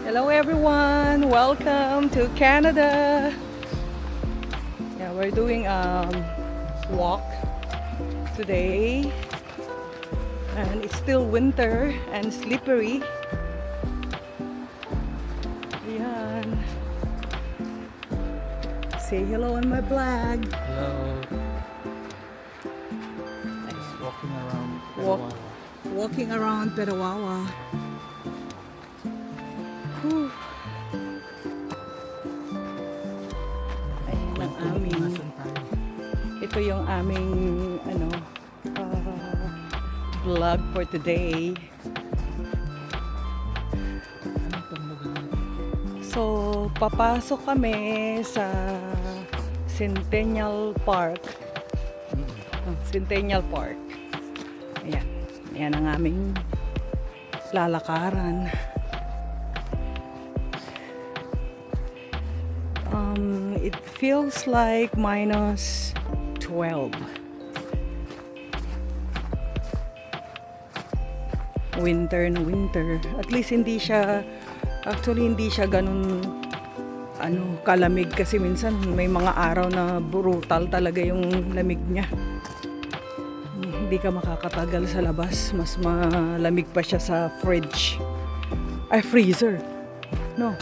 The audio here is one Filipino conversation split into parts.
Hello everyone, welcome to Canada. Yeah, we're doing a walk today and it's still winter and slippery. Ayan. Say hello on my vlog. Hello. Just walking around. Walking around Perawawa. Whew. Ayun ang aming, ito yung aming vlog for today. So, papasok kami sa Centennial Park. Centennial Park. Ayan. Ayan ang aming lalakaran. It feels like minus 12. Winter na winter. At least hindi siya ganun kalamig kasi minsan may mga araw na brutal talaga yung lamig niya. Hindi ka makakatagal sa labas. Mas malamig pa siya sa fridge. Ay, freezer. No.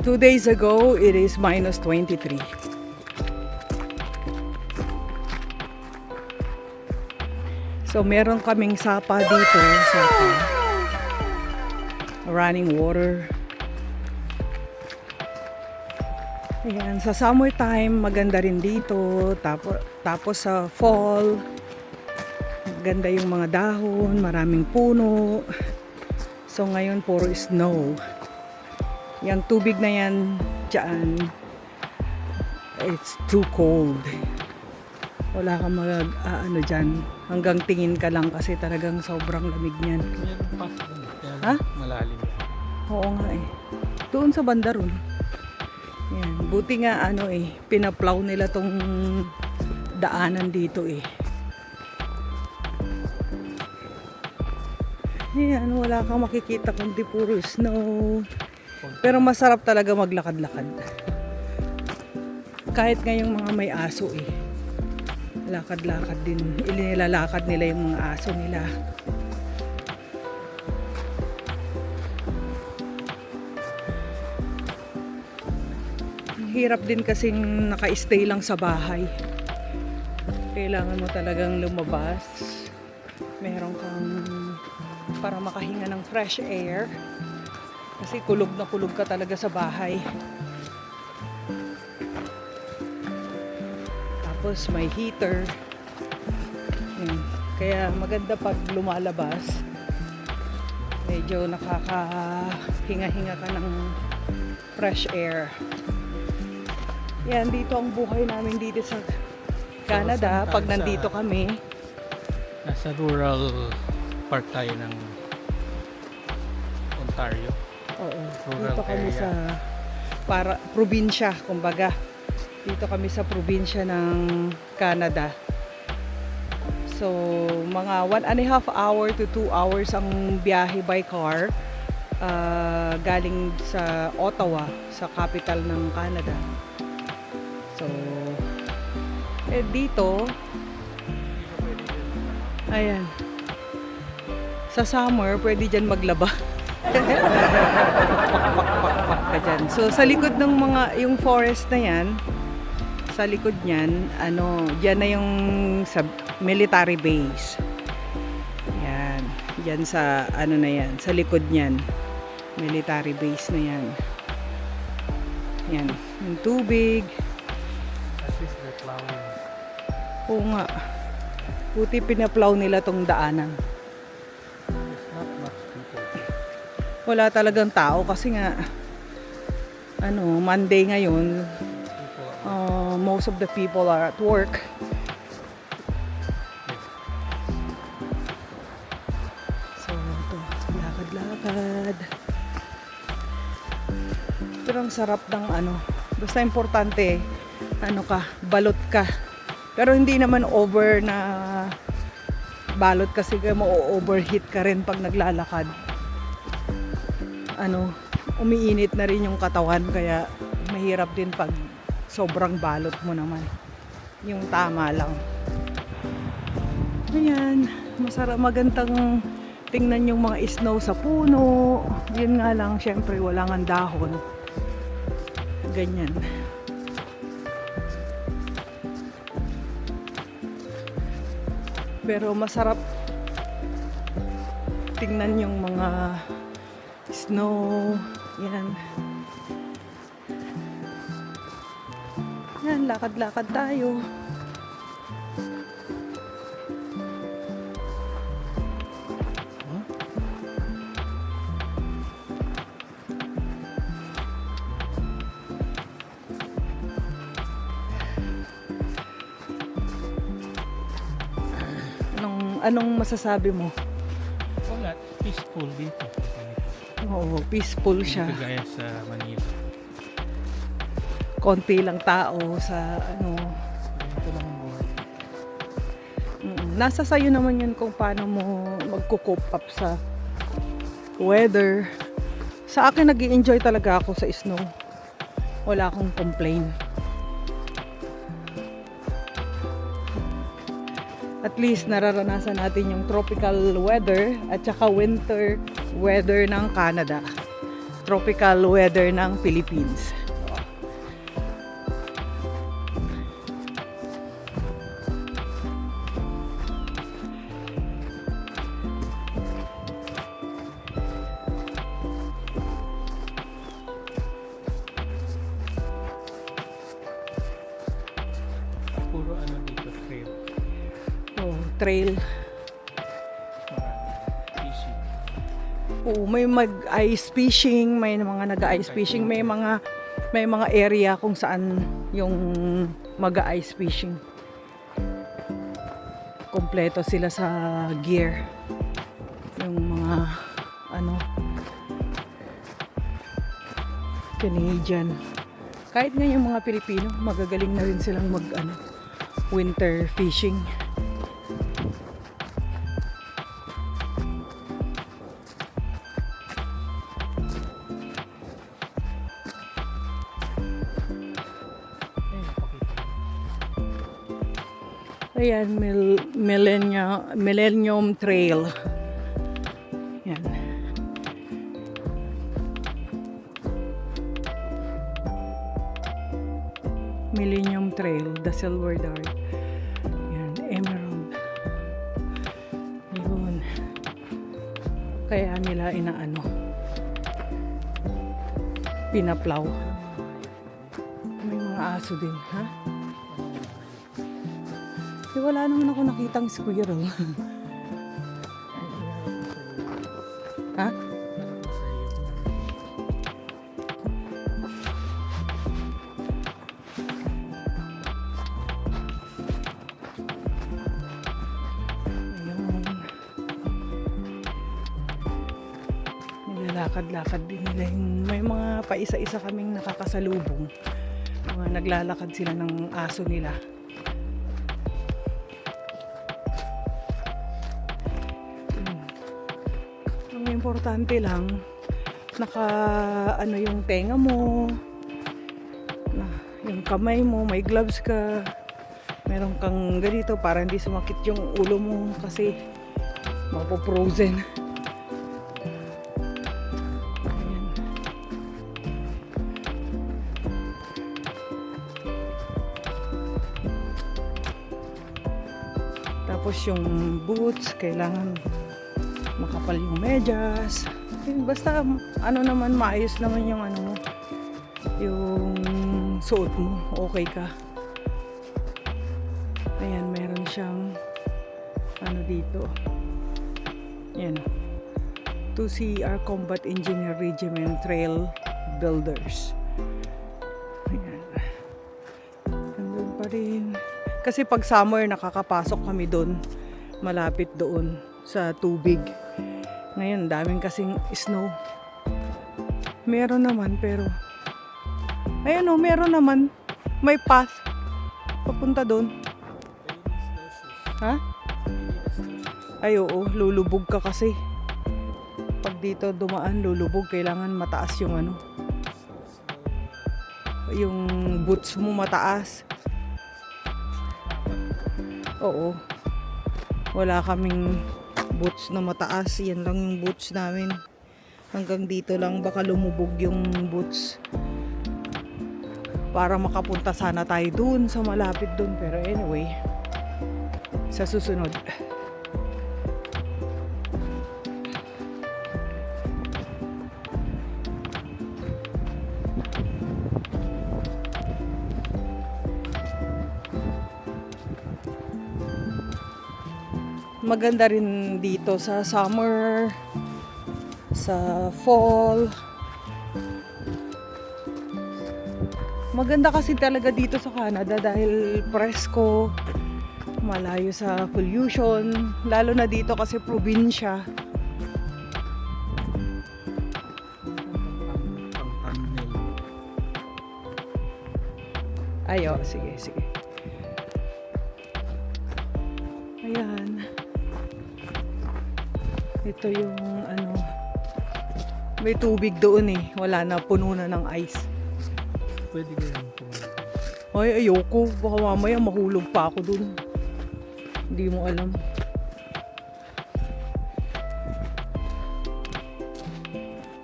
2 days ago, it is minus 23. So, meron kaming sapa dito. Sapa. Running water. Ayan, sa summertime, maganda rin dito. Tapos sa fall, maganda yung mga dahon, maraming puno. So, ngayon, puro snow. Yung tubig na yan dyan, it's too cold. Wala kang dyan. Hanggang tingin ka lang kasi talagang sobrang lamig niyan. Ha? Malalim. Oo nga eh. Doon sa banda ron. Yan. Buti nga pinaplaw nila tong daanan dito eh. Yan, wala kang makikita kundi puro snow. Pero masarap talaga maglakad-lakad. Kahit ngayong mga may aso eh. Lakad-lakad din. Inilalakad nila yung mga aso nila. Hirap din kasing naka-stay lang sa bahay. Kailangan mo talagang lumabas. Meron kang para makahinga ng fresh air. Kasi kulog na kulog ka talaga sa bahay. Tapos may heater. Kaya maganda pag lumalabas. Medyo nakakahinga-hinga ka ng fresh air. Yan, dito ang buhay namin dito sa Canada. Pag nandito kami. Nasa rural part tayo ng Ontario. Oo. Rural Dito kami area. sa probinsya, kumbaga. Dito kami sa probinsya ng Canada. So, mga 1.5 hour to 2 hours ang biyahe by car galing sa Ottawa, sa capital ng Canada. So, dito, ayan, sa summer, pwede dyan maglaba. Pak ka dyan. So, sa likod ng yung forest na yan, sa likod niyan, dyan na yung sa military base. Yan. Dyan sa, na yan, sa likod niyan. Military base na yan. Yan. Yung tubig. At least they're plowing. Oo nga. Buti pinaplow nila tong daanan. There's not much people. Wala talagang tao kasi nga Monday ngayon, most of the people are at work. So ito, lakad-lakad. Pero ang sarap ng basta importante balot ka. Pero hindi naman over na balot kasi mo overheat ka rin pag naglalakad. umiinit na rin yung katawan, kaya mahirap din pag sobrang balot mo naman. Yung tama lang. Ayan, masarap, magandang tingnan yung mga snow sa puno. Yun nga lang, syempre wala nga dahon. Ganyan. Pero masarap tingnan yung mga snow. Yan. Yan, lakad-lakad tayo. Anong masasabi mo? Wala, peaceful dito. Oo, peaceful Hindi siya. kagaya sa Manila. Konti lang tao sa Ito lang ang buhay. Nasa sayo naman yun kung paano mo magko-cope up sa weather. Sa akin, nag-i-enjoy talaga ako sa snow. Wala akong complain. At least nararanasan natin yung tropical weather at saka winter weather ng Canada. Tropical weather ng Philippines. Puro ano dito, trail. Oh, trail. Marami. Fishing. Oo, may mag-ice fishing, may mga nag-ice fishing, may mga area kung saan yung mag-ice fishing. Kompleto sila sa gear. Yung mga Canadian. Kahit nga yung mga Pilipino, magagaling na rin silang winter fishing. Ayan, Millennium Trail. Yan. Millennium Trail, the Silver Dart. Yan, Emerald. Yun. Kaya nila pinaplaw. May mga aso din, ha? Wala naman ako nakitang squirrel. Ha? Ayun. Nilalakad-lakad din nila may mga paisa-isa kaming nakakasalubong. Mga naglalakad sila ng aso nila. Importante lang yung tenga mo, yung kamay mo, may gloves ka, meron kang ganito para hindi sumakit yung ulo mo kasi mapo-frozen. Ayan. Tapos yung boots kailangan makapal yung medyas. Basta naman maayos naman yung yung suot mo, okay ka. Ayan, meron siyang dito. Yan. 2CR Combat Engineer Regiment Trail Builders. Ayan. Nandun pa rin. Kasi pag summer nakakapasok kami doon. Malapit doon sa tubig. Ngayon, daming kasing snow. Meron naman, pero ayun meron naman. May path papunta doon. Ha? Ay, oo, lulubog ka kasi pag dito dumaan, lulubog, kailangan mataas yung ano, yung boots mo mataas. Oo. Wala kaming boots na mataas. Yan lang yung boots namin. Hanggang dito lang, baka lumubog yung boots. Para makapunta sana tayo dun sa malapit dun. Pero anyway, sa susunod. Maganda rin dito sa summer, sa fall. Maganda kasi talaga dito sa Canada dahil presko, malayo sa pollution, lalo na dito kasi probinsya. Ayo, sige, sige. Ayan. Ito yung ano, may tubig doon eh. Wala na, puno na ng ice. Pwede ko yung tumulong. Ay, ayoko. Baka mamaya mahulog pa ako dun. Hindi mo alam.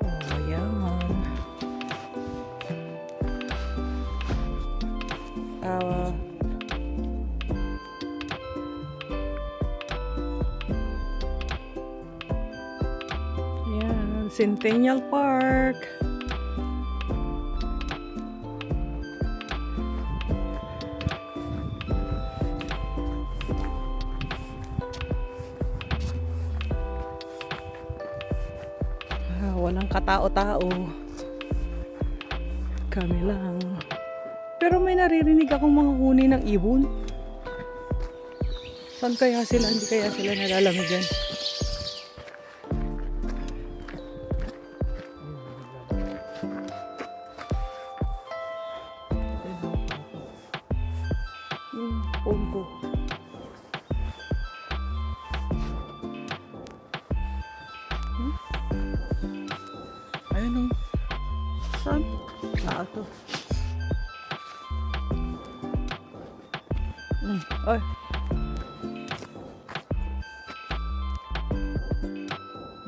Oh, ayan. Ayan, Centennial Park. Walang katao-tao. Kami lang. Pero may naririnig akong mga huni ng ibon. Saan kaya sila? Hindi kaya sila nalalamig yan? Phone ko. Ayun o. Saan? Ito. Ay.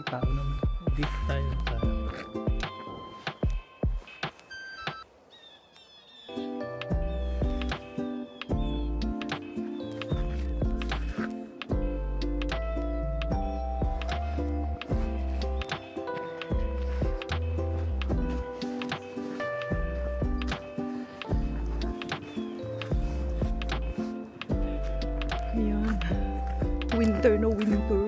Itao naman. Dito tayo sa... Ayan. Winter na winter.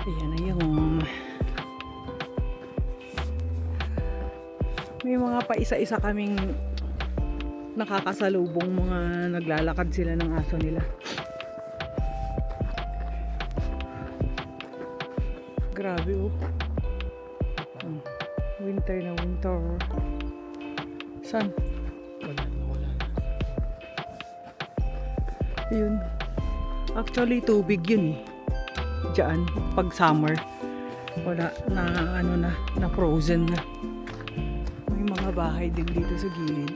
Ayan na yung may mga pa-isa-isa kaming nakakasalubong, mga naglalakad sila ng aso nila. Grabe oh. Winter na winter. Saan? Wala na. Yun. Actually tubig yun eh. Diyan, pag summer. Wala na ano na frozen na. May mga bahay din dito sa gilid.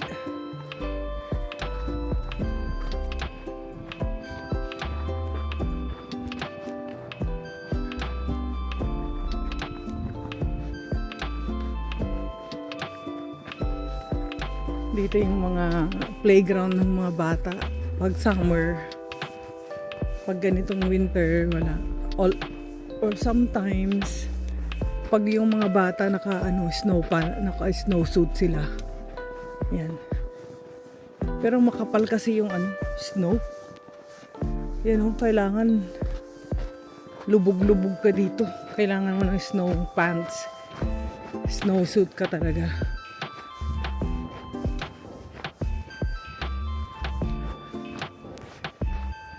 Dito yung mga playground ng mga bata pag summer. Pag ganitong winter, wala. Or sometimes pag yung mga bata naka snowsuit sila. Yan. Pero makapal kasi yung snow. Yan kailangan lubog-lubog ka dito. Kailangan mo ng snow pants. Snowsuit ka talaga.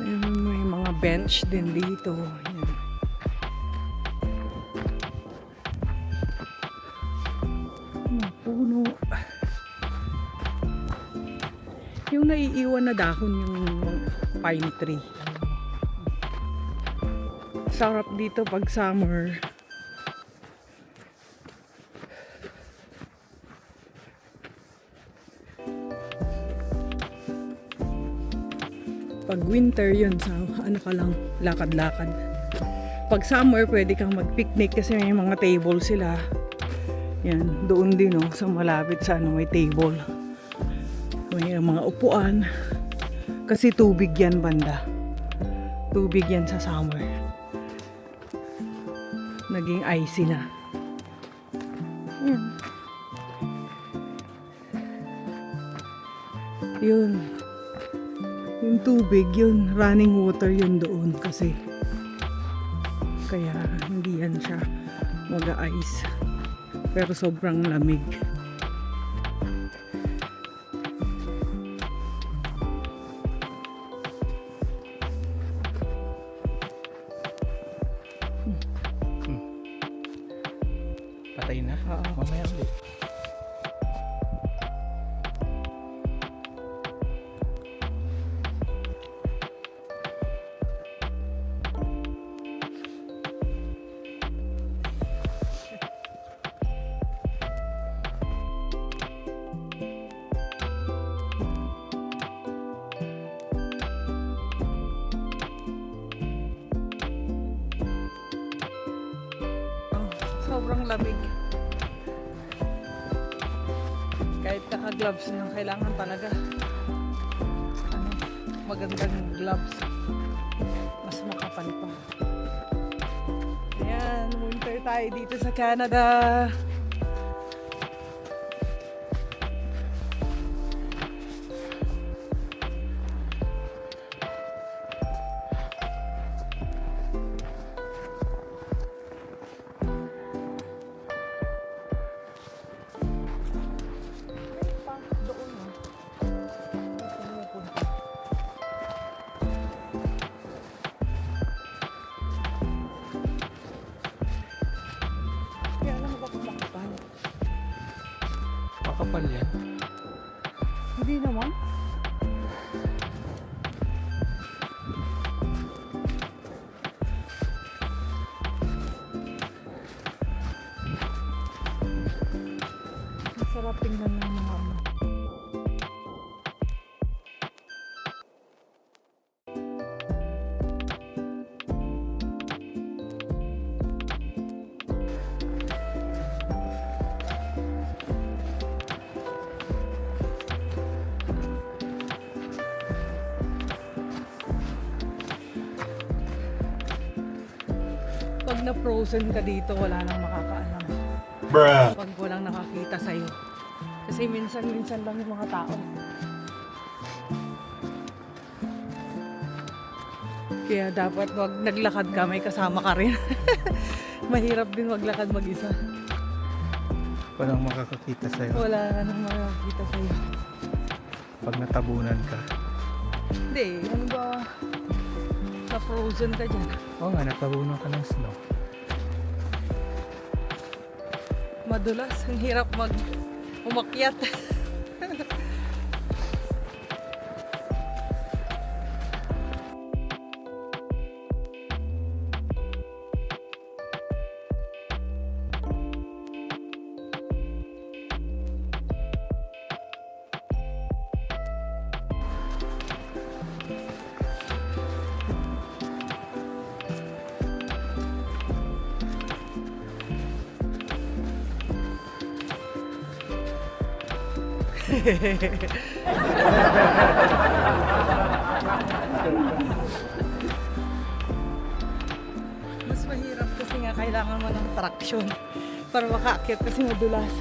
May mga bench din dito. Yan. Mga puno. Yung naiiwan na dahon yung pine tree. Sarap dito pag summer. Pag winter yun, sa ano ka lang, lakad-lakad. Pag summer, pwede kang mag-picnic kasi may mga table sila. Yan, doon din oh, sa malapit sa ano, may table. May mga upuan. Kasi tubig yan banda. Tubig yan sa summer. Naging icy na. Yan. Yun. Yung tubig, yun, running water yun doon kasi kaya hindi yan siya mag-ice. Pero sobrang lamig. Patay na. Oo. Mamaya ulit. Sobrang lamig. Kahit naka-gloves na, kailangan talaga ano, magandang gloves. Mas makapal pa. Ayan, winter tayo dito sa Canada. Makapal yan. Hindi naman. Masarap tingnan ng mga ano. Pag na-frozen ka dito, wala nang makakaalam. Bruh. Pag walang nakakita sa'yo. Kasi minsan-minsan lang yung mga tao. Kaya dapat wag naglakad ka, may kasama ka rin. Mahirap din maglakad mag-isa. Walang makakakita sa'yo. Wala nang makakita sa'yo. Pag natabunan ka. Hindi, ano ba? Na-frozen ka dyan. Oo nga, natabunan ka ng snow. Madulas, ang hirap umakyat. Mas mahirap kasi nga kailangan mo ng traction para makaakyat kasi madulas.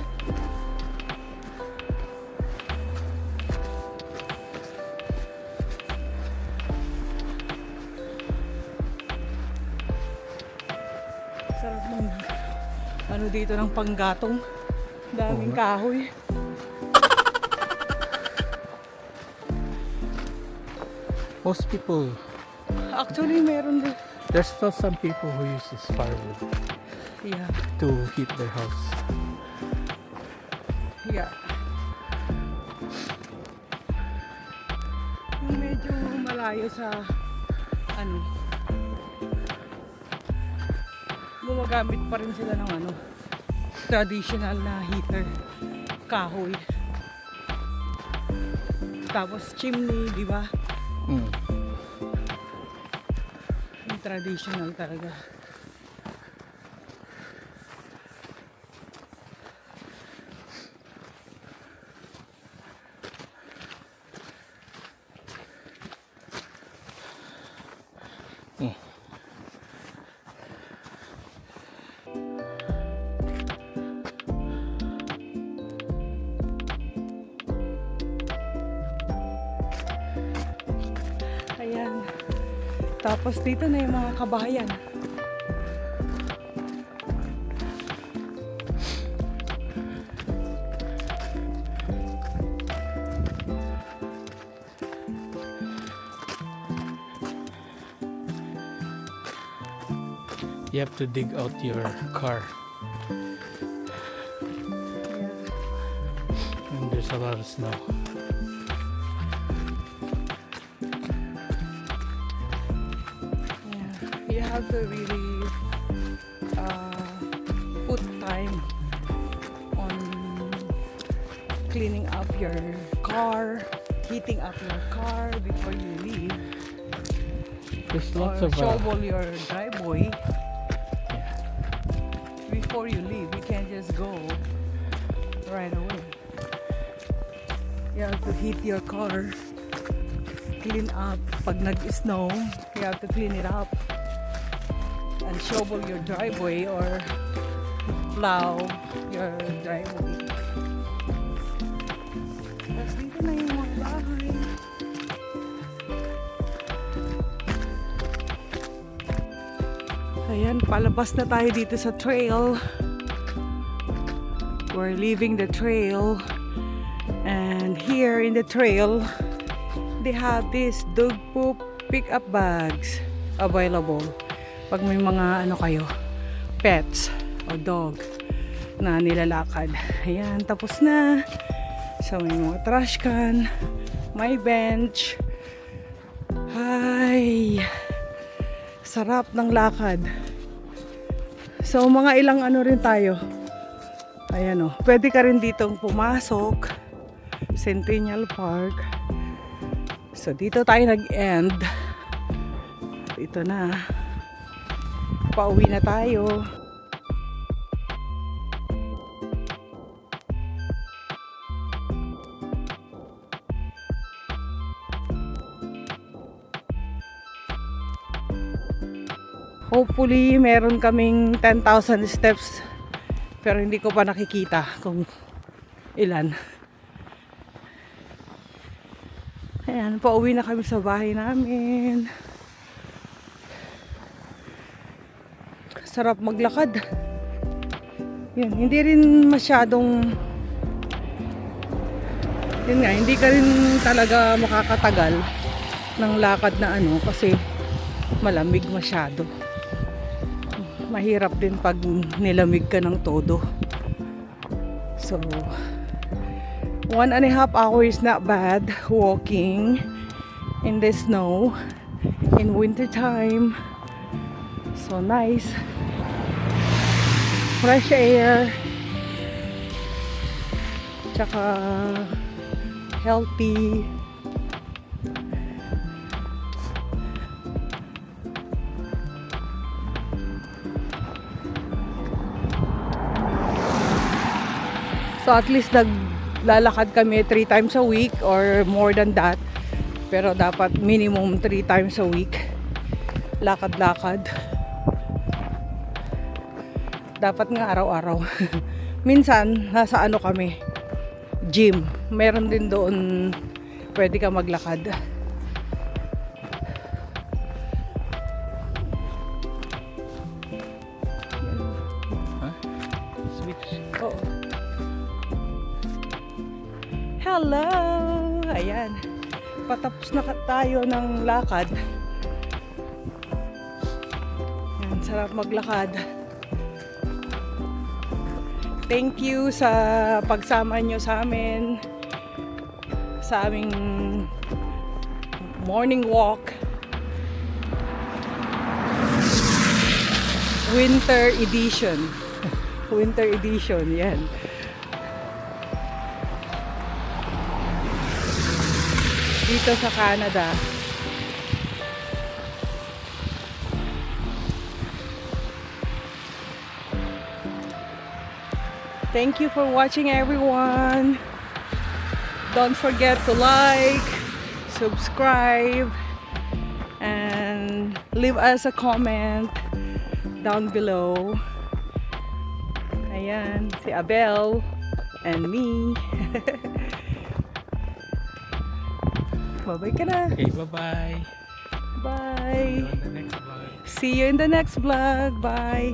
Sarap ng ano dito ng panggatong. Daming Oo nga. kahoy. Most people Actually, meron din. There's still some people who use this firewood Yeah. to heat their house. Yeah. Yung medyo malayo sa ano, gumagamit pa rin sila ng ano, traditional na heater, kahoy. Tapos chimney, di ba? Mm. Yung traditional talaga. Ayan. Tapos dito na yung mga kabahayan. You have to dig out your car, and there's a lot of snow. Yeah. You have to really put time on cleaning up your car, heating up your car before you leave. There's Or lots of shovel your driveway before you leave. You can't just go right away. You have to heat your car, clean up. Pag nag-snow, you have to clean it up and shovel your driveway or plow your driveway. Tapos dito na yung mga bahay. Ayan, palabas na tayo dito sa trail. We're leaving the trail. And here in the trail, they have these dog poop pick-up bags available. Pag may mga ano kayo, pets o dog na nilalakad. Ayan, tapos na. So may mga trash can, may bench. Ay, sarap ng lakad. So mga ilang ano rin tayo. Ayan o, pwede ka rin ditong pumasok. Centennial Park. So dito tayo nag-end. Ito na. Pauwi na tayo. Hopefully, meron kaming 10,000 steps. Pero hindi ko pa nakikita kung ilan. Ayan, pauwi na kami sa bahay namin. Sarap maglakad. Yun, hindi rin masyadong... Yun nga, hindi ka rin talaga makakatagal ng lakad na ano kasi malamig masyado. Mahirap din pag nilamig ka ng todo. So, 1.5 hours is not bad walking in the snow in winter time. So nice. Fresh air. Tsaka healthy. So at least naglalakad kami 3 times a week or more than that. Pero dapat minimum 3 times a week. Lakad-lakad. Dapat nga araw-araw. Minsan, nasa ano kami, gym. Meron din doon pwede ka maglakad. Switch. Oo. Hello! Ayan. Patapos na tayo ng lakad. Yan, sarap maglakad. Thank you sa pagsama nyo sa amin sa aming morning walk. Winter edition. Winter edition, yan. Dito sa Canada. Thank you for watching, everyone. Don't forget to like, subscribe, and leave us a comment down below. Ayan, si Abel and me. Bye-bye ka na. Okay, bye-bye. Bye. See you on the next vlog. See you in the next vlog. Bye.